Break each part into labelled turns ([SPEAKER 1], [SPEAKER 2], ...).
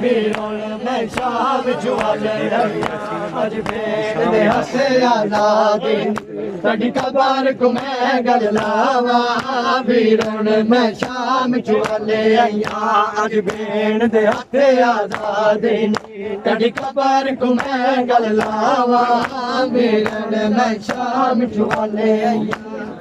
[SPEAKER 1] वीरों मैं शाम जुआले अज भेड़ दे हसे आजादी तड़ी कबर को मैं गल लावा वीरों मैं शाम जुआले अज भेड़ दे हसे आजादी तड़ी कबर को मैं गल लावा वीरों मैं शाम जुआले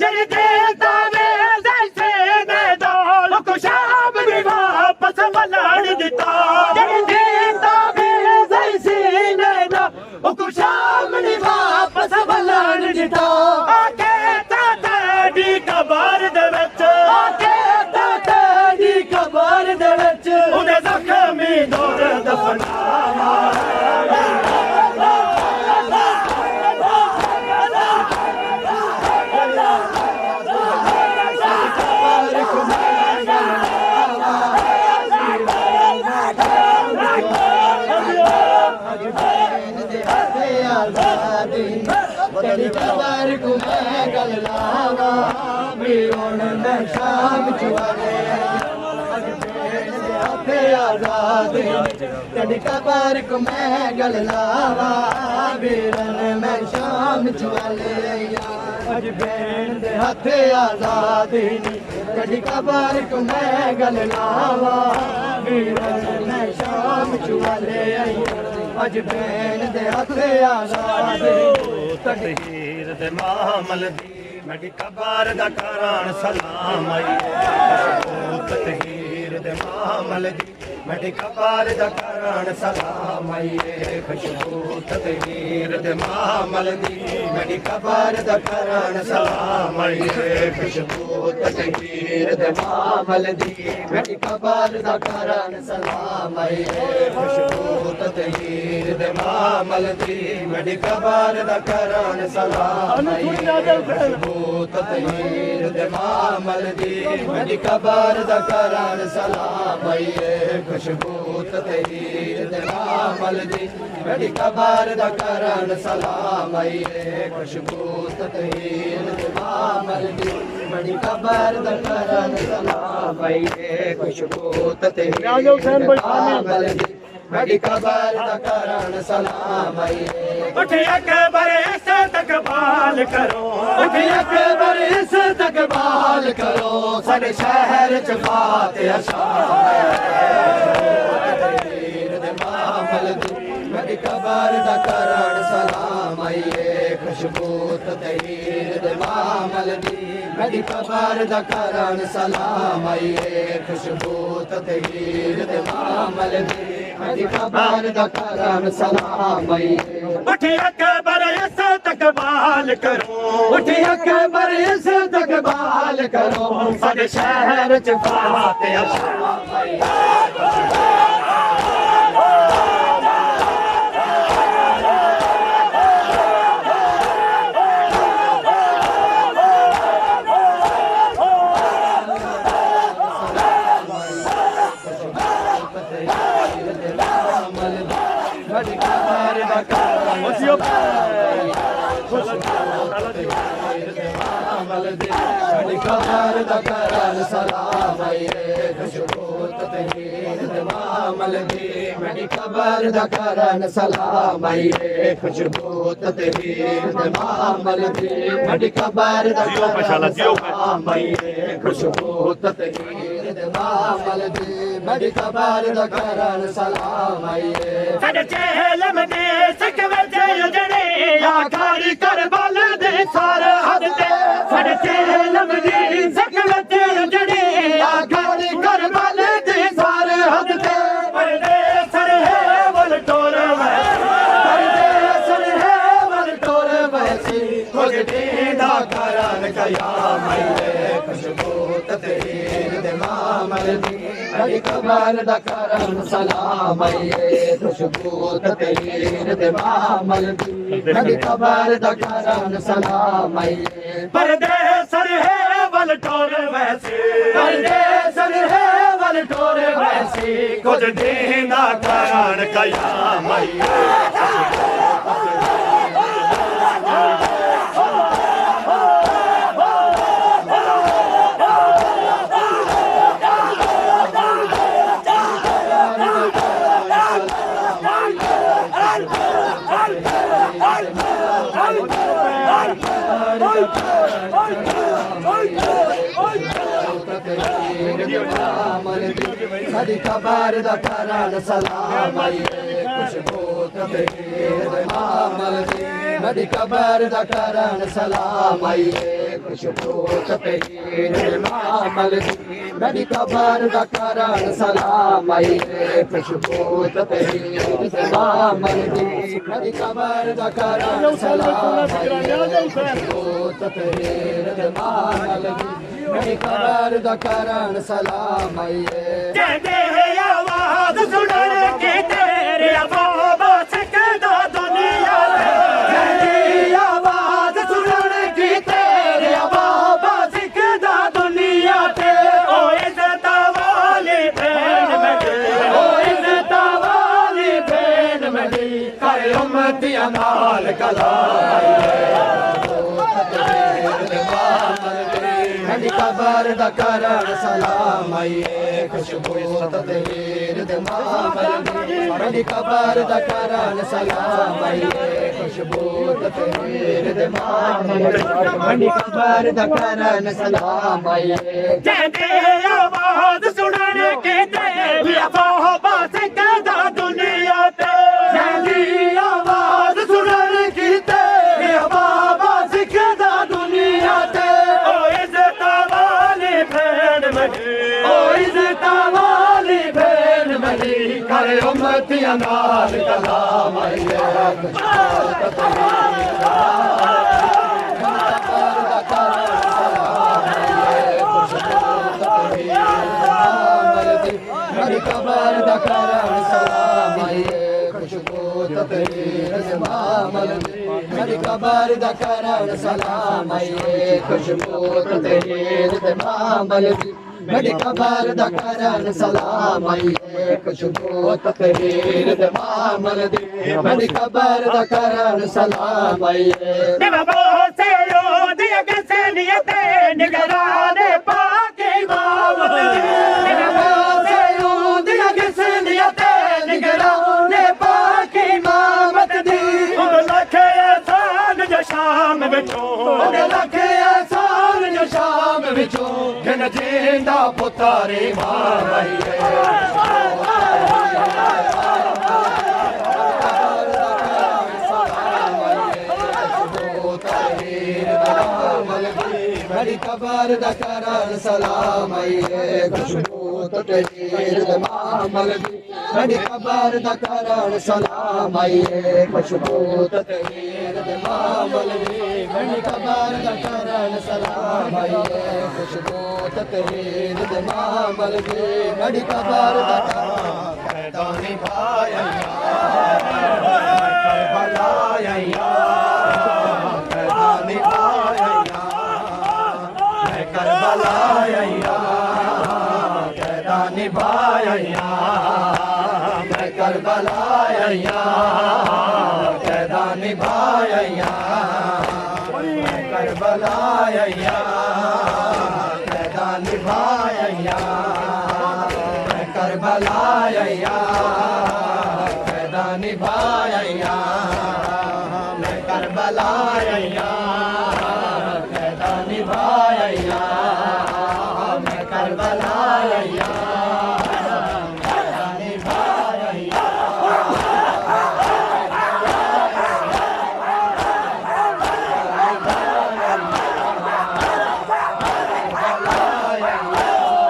[SPEAKER 1] जरी देता वे जैसे ने दौल को शाम भी वापस वलाड़ दिता जरी देता वे जैसे ने दौल को शाम भी वापस वलाड़ दिता आके ताड़ी कबर दे विच आके ताड़ी कबर दे विच उन्हें जख्मी दौर दफनावा कबर को मैं गल लावा वीरों मैं शाम जुआले अज भेड़ दे हथे आजादी तेरी कबर को मैं गल लावा वीरों मैं शाम जुआले अज भेड़ दे हथे आजादी तेरी कबर को मैं गल लावा वीरों मैं शाम जुआले अज भेड़ दे हथे आजादी तकदीर दे मामल दी मेरी कबर दा करान सलाम आई तकदीर दे मामल दी मेरी कबर दा करान सलाम आई खुशबू तकदीर दे मामल दी मेरी कबर दा करान सलाम आई खुशबू तकदीर दे मामल दी मेरी कबर दा करान सलाम आई खुशबू तकदीर दे मामल दी मेरी कबर दा करान सलाम आई खुशबू तकदीर दे मामल दी मेरी कबर दा करान सलाम आई खुशबू तकदीर दे मामल दी मेरी कबर दा करान सलाम आई खुशबू तकदीर दे मामल दी मेरी कबर दा करान सलाम आई खुशबू तकदीर दे मामल दी मेरी कबर दा करान सलाम आई उठ अकबर इस तकबाल करो उठ अकबर इस तकबाल करो सारे शहर च फातिहा शाम दे मामल दी मेरी कबर दा करान सलाम आई खुशबू तकदीर दे मामल दी मेरी कबर दा करान सलाम आई खुशबू तकदीर दे मामल दी मेरी कबर दा करान सलाम आई उठ अकबर इस तकबाल करो उठ अकबर इस तकबाल करो सारे शहर च फातिहा शाम आई कबर दा करान सलाम आई खुशबू तकदीर दे मामल दी मेरी कबर दा करान सलाम आई खुशबू तकदीर दे मामल दी मेरी कबर दा करान सलाम आई खुशबू तकदीर दे मामल दी मेरी कबर दा करान सलाम आई साडे चेहलम दे सकवे जड़े आखारी करबल दे सार हद ते साडे चेहलम दे सकवे जड़े आखारी करबल दे सार हद ते परदेस है वल टोर परदेस है वल टोर वैसी खुद दीदा करान कयाम आई खुशबू तकदीर दे मामल दी मेरी कबर दा करान सलाम आई खुशबू तकदीर दे मामल दी मेरी कबर दा करान सलाम आई परदेस है वल टोर वैसी परदेस है वल टोर वैसी खुद दीदा करान कयाम आई मामल दी मेरी कबर दा करन सलाम आइए खुशबू तहीर मामल दी मेरी कबर दा करन सलाम आइए खुशबू तहीर मामल दी मेरी कबर दा करन सलाम आइए खुशबू तहीर मामल दी मेरी कबर दा करन सलाम आइए खुशबू तहीर मामल दी मेरी कबर दा करन सलाम आइए
[SPEAKER 2] कहते हैं आवाज सुनन की तेरे बाबा सिकदा दुनिया
[SPEAKER 1] तेरी आवाज सुनन की तेरे बाबा सिकदा दुनिया ते
[SPEAKER 2] ओ इज्जत वाली बहन मेरी
[SPEAKER 1] ओ इज्जत वाली बहन मेरी कर उम्मतियां नाल मेरी कबर दा करन सलाम आइए खुशबू तहीर मामल दी मेरी कबर दा करन सलाम आइए खुशबू तहीर मामल दी मेरी कबर दा करन सलाम आइए
[SPEAKER 2] कहते हैं आवाज सुनन की तेरे बाबा सिकदा दुनिया
[SPEAKER 1] तेरी आवाज सुनन की तेरे बाबा सिकदा दुनिया ते
[SPEAKER 2] ओ इज्जत वाली बहन मेरी
[SPEAKER 1] ओ इज्जत वाली बहन मेरी कर उम्मतियां नाल कलाम आइए मेरी कबर दा करन सलाम आइए खुशबू तहीर मामल दी मेरी कबर दा करन सलाम आइए खुशबू तहीर मामल दी मेरी कबर दा करन सलाम आइए खुशबू तहीर मामल दी मेरी कबर दा करन सलाम आइए
[SPEAKER 2] बाबा से यो दिया कैसे नियते निगराने पाक इमाम शाम बिचों
[SPEAKER 1] लखे एहसान जो शाम बिचों घन जिंदा पुतारी मां आइए मेरी कबर दा करन सलाम आइए खुशबू तहीर मामल दी मेरी कबर दा करन सलाम आइए खुशबू तहीर मामल दी मेरी कबर दा करन सलाम आइए खुशबू तहीर मामल दी मेरी कबर दा करन भाया निभाया मैं करबलाया कैदा निभाया मैं करबलाया कैदा निभाया मैं करबलाया कैदा निभाया मैं करबलाया कैदा निभाया मैं करबलाया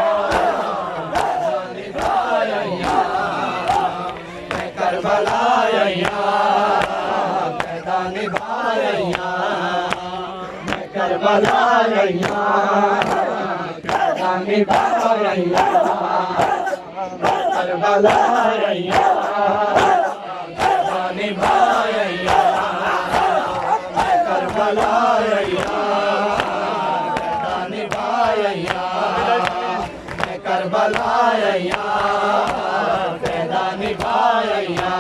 [SPEAKER 1] करबलाया कैदा निभाया करबलाया कैदा निभाया करबलाया कैदा निभाया करबलाया कैदा निभाया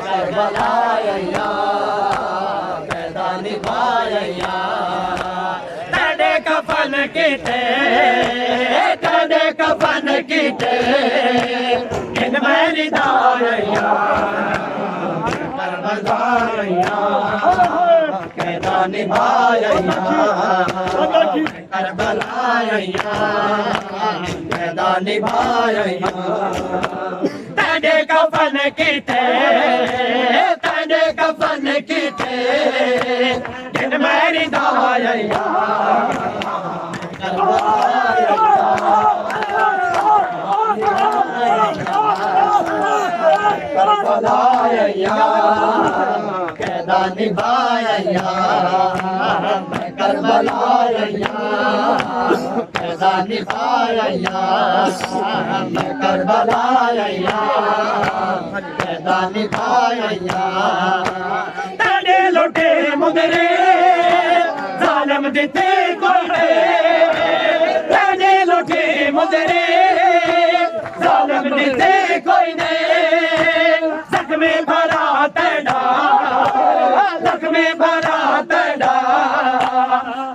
[SPEAKER 1] करबलाया कैदा निभाया
[SPEAKER 2] तेरे कफन कीते तेरे कफन कीते इन मेरी दाया करबलाया कैदा
[SPEAKER 1] निभाया करबलाया कैदा निभाया
[SPEAKER 2] तेरे कफन कीते तेरे कफन कीते जिन मेरी दाया
[SPEAKER 1] करबलाया कैदा निभाया मैं करबलाया कैदा निभाया मैं करबलाया कैदा निभाया
[SPEAKER 2] तेरे लुटे मुदरे जालिम दिते कोड़े तेरे लुटे मुदरे जालिम दिते कोई ने जख्मे भरा तेरा जख्मे भरा तेरा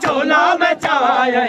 [SPEAKER 2] चोला मचाया